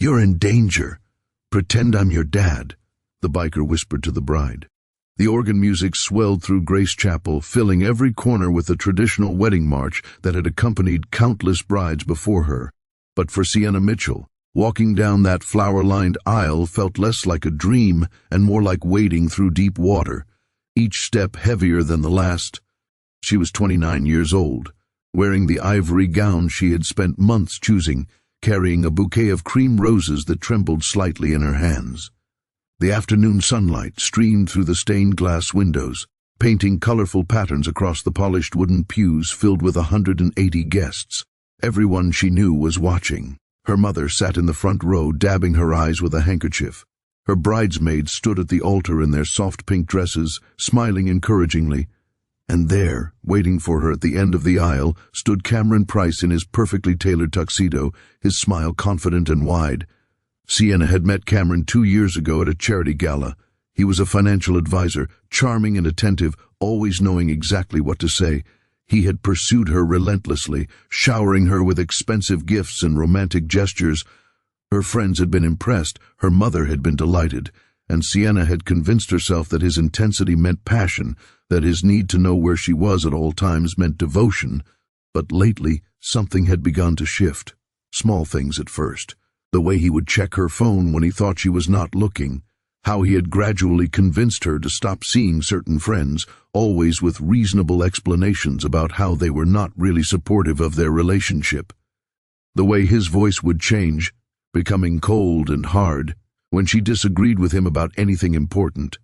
"You're in danger. Pretend I'm your dad," the biker whispered to the bride. The organ music swelled through Grace Chapel, filling every corner with the traditional wedding march that had accompanied countless brides before her. But for Sienna Mitchell, walking down that flower-lined aisle felt less like a dream and more like wading through deep water, each step heavier than the last. She was 29 years old, wearing the ivory gown she had spent months choosing, carrying a bouquet of cream roses that trembled slightly in her hands. The afternoon sunlight streamed through the stained glass windows, painting colorful patterns across the polished wooden pews filled with 180 guests. Everyone she knew was watching. Her mother sat in the front row, dabbing her eyes with a handkerchief. Her bridesmaids stood at the altar in their soft pink dresses, smiling encouragingly. And there, waiting for her at the end of the aisle, stood Cameron Price in his perfectly tailored tuxedo, his smile confident and wide. Sienna had met Cameron 2 years ago at a charity gala. He was a financial advisor, charming and attentive, always knowing exactly what to say. He had pursued her relentlessly, showering her with expensive gifts and romantic gestures. Her friends had been impressed, her mother had been delighted, and Sienna had convinced herself that his intensity meant passion, that his need to know where she was at all times meant devotion. But lately, something had begun to shift. Small things at first. The way he would check her phone when he thought she was not looking, how he had gradually convinced her to stop seeing certain friends, always with reasonable explanations about how they were not really supportive of their relationship. The way his voice would change, becoming cold and hard, when she disagreed with him about anything important.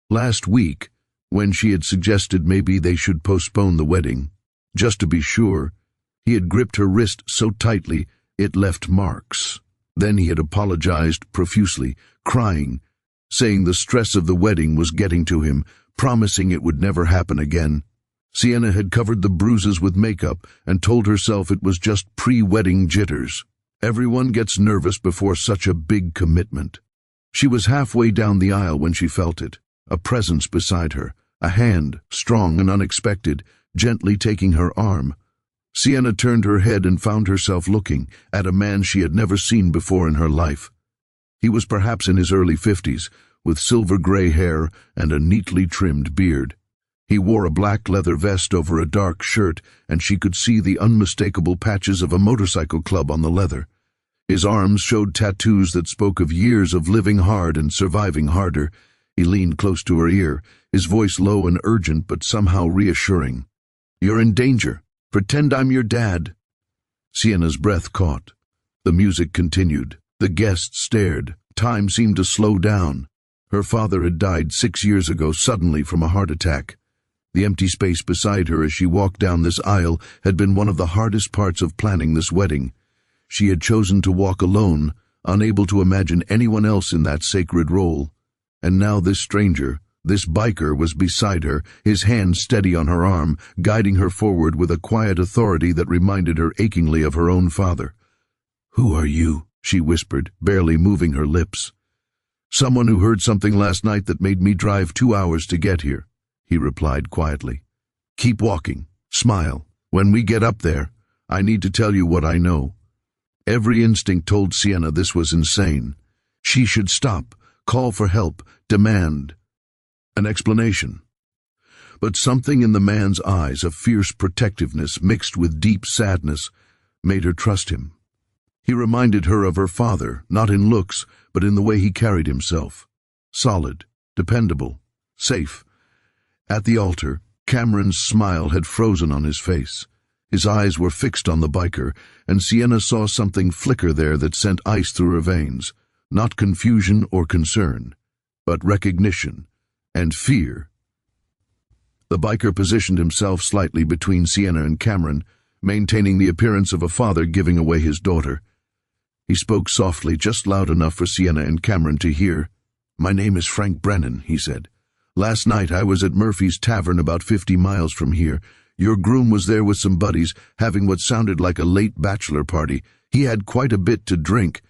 Last week, when she had suggested maybe they should postpone the wedding, just to be sure, he had gripped her wrist so tightly it left marks. Then he had apologized profusely, crying, saying the stress of the wedding was getting to him, promising it would never happen again. Sienna had covered the bruises with makeup and told herself it was just pre-wedding jitters. Everyone gets nervous before such a big commitment. She was halfway down the aisle when she felt it, a presence beside her, a hand, strong and unexpected, gently taking her arm. Sienna turned her head and found herself looking at a man she had never seen before in her life. He was perhaps in his early 50s, with silver-gray hair and a neatly trimmed beard. He wore a black leather vest over a dark shirt, and she could see the unmistakable patches of a motorcycle club on the leather. His arms showed tattoos that spoke of years of living hard and surviving harder. He leaned close to her ear, his voice low and urgent but somehow reassuring. "You're in danger. Pretend I'm your dad." Sienna's breath caught. The music continued. The guests stared. Time seemed to slow down. Her father had died 6 years ago suddenly from a heart attack. The empty space beside her as she walked down this aisle had been one of the hardest parts of planning this wedding. She had chosen to walk alone, unable to imagine anyone else in that sacred role. And now this stranger, this biker, was beside her, his hand steady on her arm, guiding her forward with a quiet authority that reminded her achingly of her own father. "Who are you?" she whispered, barely moving her lips. "Someone who heard something last night that made me drive 2 hours to get here," he replied quietly. "Keep walking. Smile. When we get up there, I need to tell you what I know." Every instinct told Sienna this was insane. She should stop, call for help, demand an explanation. But something in the man's eyes, a fierce protectiveness mixed with deep sadness, made her trust him. He reminded her of her father, not in looks, but in the way he carried himself. Solid, dependable, safe. At the altar, Cameron's smile had frozen on his face. His eyes were fixed on the biker, and Sienna saw something flicker there that sent ice through her veins. Not confusion or concern, but recognition and fear. The biker positioned himself slightly between Sienna and Cameron, maintaining the appearance of a father giving away his daughter. He spoke softly, just loud enough for Sienna and Cameron to hear. "My name is Frank Brennan," he said. "Last night I was at Murphy's Tavern about 50 miles from here. Your groom was there with some buddies, having what sounded like a late bachelor party. He had quite a bit to drink."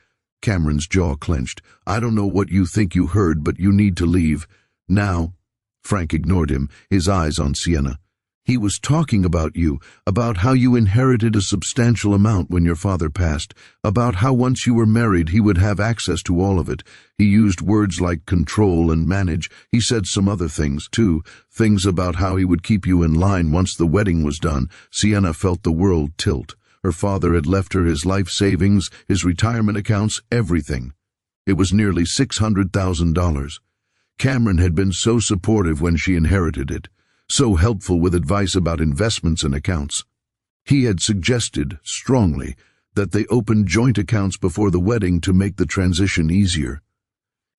Cameron's jaw clenched. "I don't know what you think you heard, but you need to leave. Now." Frank ignored him, his eyes on Sienna. He was talking about you, about how you inherited a substantial amount when your father passed, about how once you were married he would have access to all of it. He used words like control and manage. He said some other things, too, things about how he would keep you in line once the wedding was done. Sienna felt the world tilt. Her father had left her his life savings, his retirement accounts, everything. It was nearly $600,000. Cameron had been so supportive when she inherited it, so helpful with advice about investments and accounts. He had suggested, strongly, that they open joint accounts before the wedding to make the transition easier.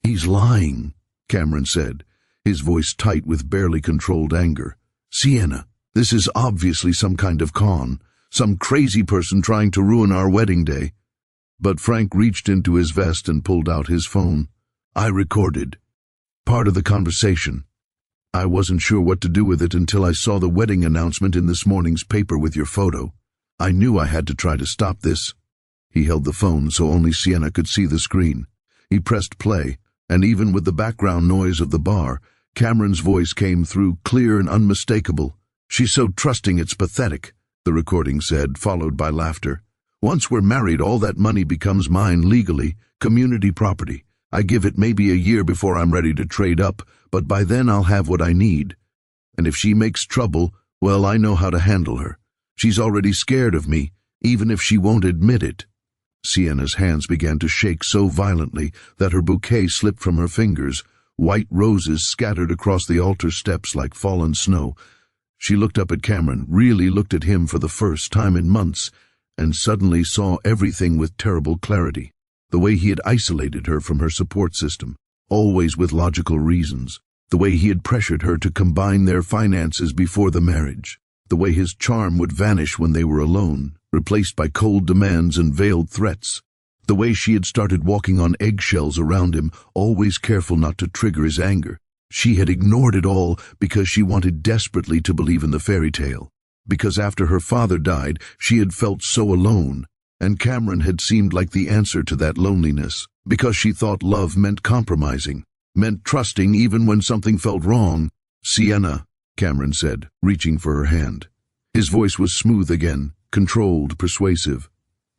"He's lying," Cameron said, his voice tight with barely controlled anger. "Sienna, this is obviously some kind of con, some crazy person trying to ruin our wedding day." But Frank reached into his vest and pulled out his phone. "I recorded part of the conversation. I wasn't sure what to do with it until I saw the wedding announcement in this morning's paper with your photo. I knew I had to try to stop this." He held the phone so only Sienna could see the screen. He pressed play, and even with the background noise of the bar, Cameron's voice came through clear and unmistakable. "She's so trusting it's pathetic," the recording said, followed by laughter. "Once we're married, all that money becomes mine legally, community property. I give it maybe a year before I'm ready to trade up, but by then I'll have what I need. And if she makes trouble, well, I know how to handle her. She's already scared of me, even if she won't admit it." Sienna's hands began to shake so violently that her bouquet slipped from her fingers. White roses scattered across the altar steps like fallen snow. She looked up at Cameron, really looked at him for the first time in months, and suddenly saw everything with terrible clarity. The way he had isolated her from her support system, always with logical reasons. The way he had pressured her to combine their finances before the marriage. The way his charm would vanish when they were alone, replaced by cold demands and veiled threats. The way she had started walking on eggshells around him, always careful not to trigger his anger. She had ignored it all because she wanted desperately to believe in the fairy tale. Because after her father died, she had felt so alone, and Cameron had seemed like the answer to that loneliness. Because she thought love meant compromising, meant trusting even when something felt wrong. "Sienna," Cameron said, reaching for her hand. His voice was smooth again, controlled, persuasive.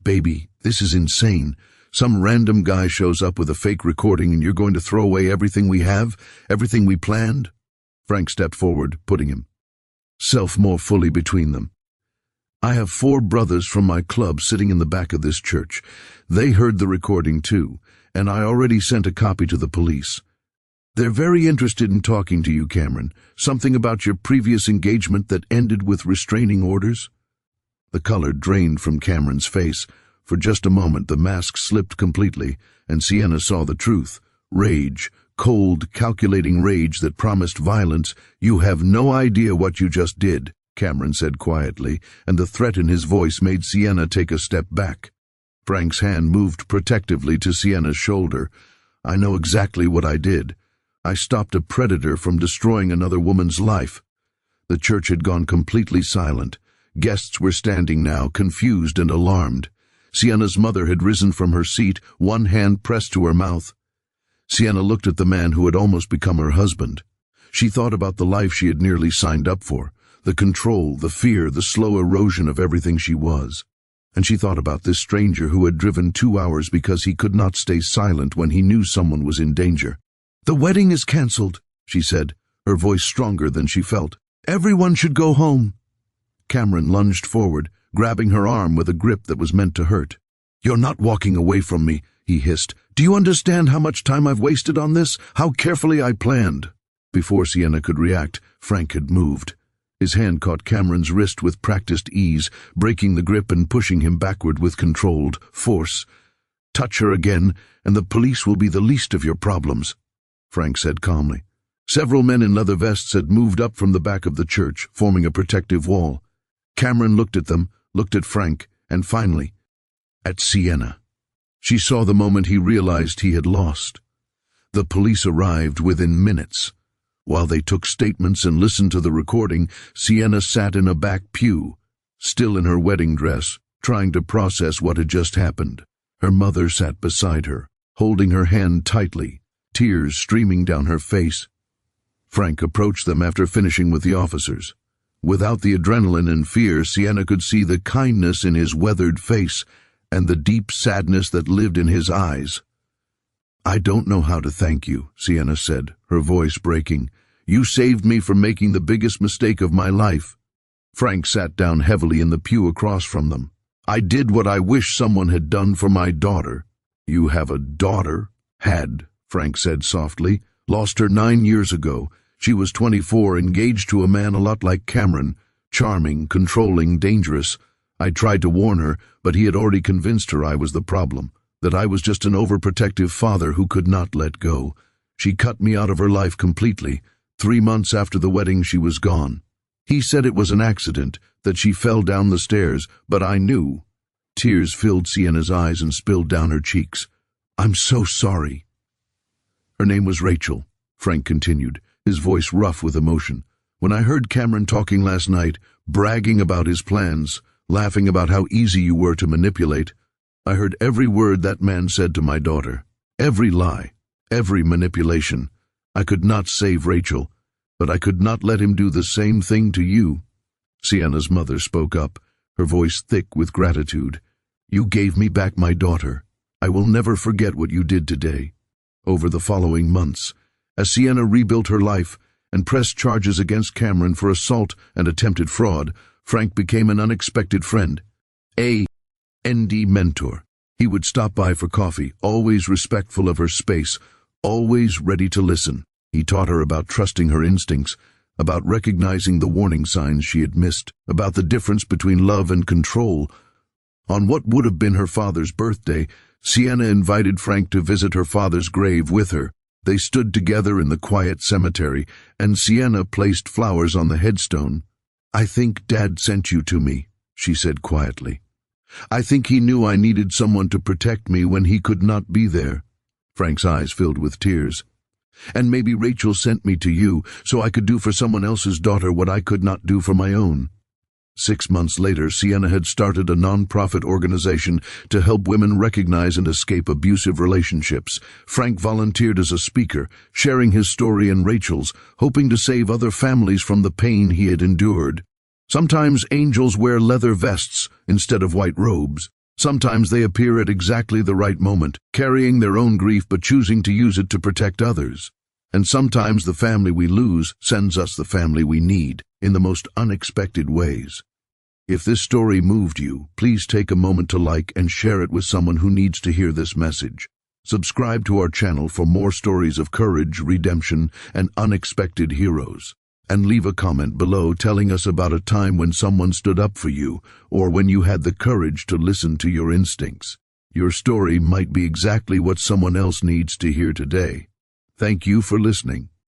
"Baby, this is insane. Some random guy shows up with a fake recording and you're going to throw away everything we have, everything we planned?" Frank stepped forward, putting himself more fully between them. "I have 4 brothers from my club sitting in the back of this church. They heard the recording too, and I already sent a copy to the police. They're very interested in talking to you, Cameron. Something about your previous engagement that ended with restraining orders." The color drained from Cameron's face. For just a moment the mask slipped completely, and Sienna saw the truth. Rage, cold, calculating rage that promised violence. "You have no idea what you just did," Cameron said quietly, and the threat in his voice made Sienna take a step back. Frank's hand moved protectively to Sienna's shoulder. "I know exactly what I did. I stopped a predator from destroying another woman's life." The church had gone completely silent. Guests were standing now, confused and alarmed. Sienna's mother had risen from her seat, one hand pressed to her mouth. Sienna looked at the man who had almost become her husband. She thought about the life she had nearly signed up for, the control, the fear, the slow erosion of everything she was. And she thought about this stranger who had driven 2 hours because he could not stay silent when he knew someone was in danger. "The wedding is cancelled," she said, her voice stronger than she felt. "Everyone should go home." Cameron lunged forward, grabbing her arm with a grip that was meant to hurt. "You're not walking away from me," he hissed. "Do you understand how much time I've wasted on this? How carefully I planned?" Before Sienna could react, Frank had moved. His hand caught Cameron's wrist with practiced ease, breaking the grip and pushing him backward with controlled force. "Touch her again, and the police will be the least of your problems," Frank said calmly. Several men in leather vests had moved up from the back of the church, forming a protective wall. Cameron looked at them, looked at Frank, and finally, at Sienna. She saw the moment he realized he had lost. The police arrived within minutes. While they took statements and listened to the recording, Sienna sat in a back pew, still in her wedding dress, trying to process what had just happened. Her mother sat beside her, holding her hand tightly, tears streaming down her face. Frank approached them after finishing with the officers. Without the adrenaline and fear, Sienna could see the kindness in his weathered face and the deep sadness that lived in his eyes. "I don't know how to thank you," Sienna said, her voice breaking. "You saved me from making the biggest mistake of my life." Frank sat down heavily in the pew across from them. "I did what I wish someone had done for my daughter." "You have a daughter?" "Had," Frank said softly. "Lost her 9 years ago. She was 24, engaged to a man a lot like Cameron. Charming, controlling, dangerous. I tried to warn her, but he had already convinced her I was the problem, that I was just an overprotective father who could not let go. She cut me out of her life completely. 3 months after the wedding, she was gone. He said it was an accident, that she fell down the stairs, but I knew." Tears filled Sienna's eyes and spilled down her cheeks. "I'm so sorry." "Her name was Rachel," Frank continued, his voice rough with emotion. "When I heard Cameron talking last night, bragging about his plans, laughing about how easy you were to manipulate, I heard every word that man said to my daughter. Every lie, every manipulation. I could not save Rachel, but I could not let him do the same thing to you." Sienna's mother spoke up, her voice thick with gratitude. "You gave me back my daughter. I will never forget what you did today." Over the following months, as Sienna rebuilt her life and pressed charges against Cameron for assault and attempted fraud, Frank became an unexpected friend. A ND mentor. He would stop by for coffee, always respectful of her space, always ready to listen. He taught her about trusting her instincts, about recognizing the warning signs she had missed, about the difference between love and control. On what would have been her father's birthday, Sienna invited Frank to visit her father's grave with her. They stood together in the quiet cemetery, and Sienna placed flowers on the headstone. "I think Dad sent you to me," she said quietly. "I think he knew I needed someone to protect me when he could not be there." Frank's eyes filled with tears. "And maybe Rachel sent me to you, so I could do for someone else's daughter what I could not do for my own." 6 months later, Sienna had started a non-profit organization to help women recognize and escape abusive relationships. Frank volunteered as a speaker, sharing his story and Rachel's, hoping to save other families from the pain he had endured. Sometimes angels wear leather vests instead of white robes. Sometimes they appear at exactly the right moment, carrying their own grief but choosing to use it to protect others. And sometimes the family we lose sends us the family we need, in the most unexpected ways. If this story moved you, please take a moment to like and share it with someone who needs to hear this message. Subscribe to our channel for more stories of courage, redemption, and unexpected heroes. And leave a comment below telling us about a time when someone stood up for you, or when you had the courage to listen to your instincts. Your story might be exactly what someone else needs to hear today. Thank you for listening.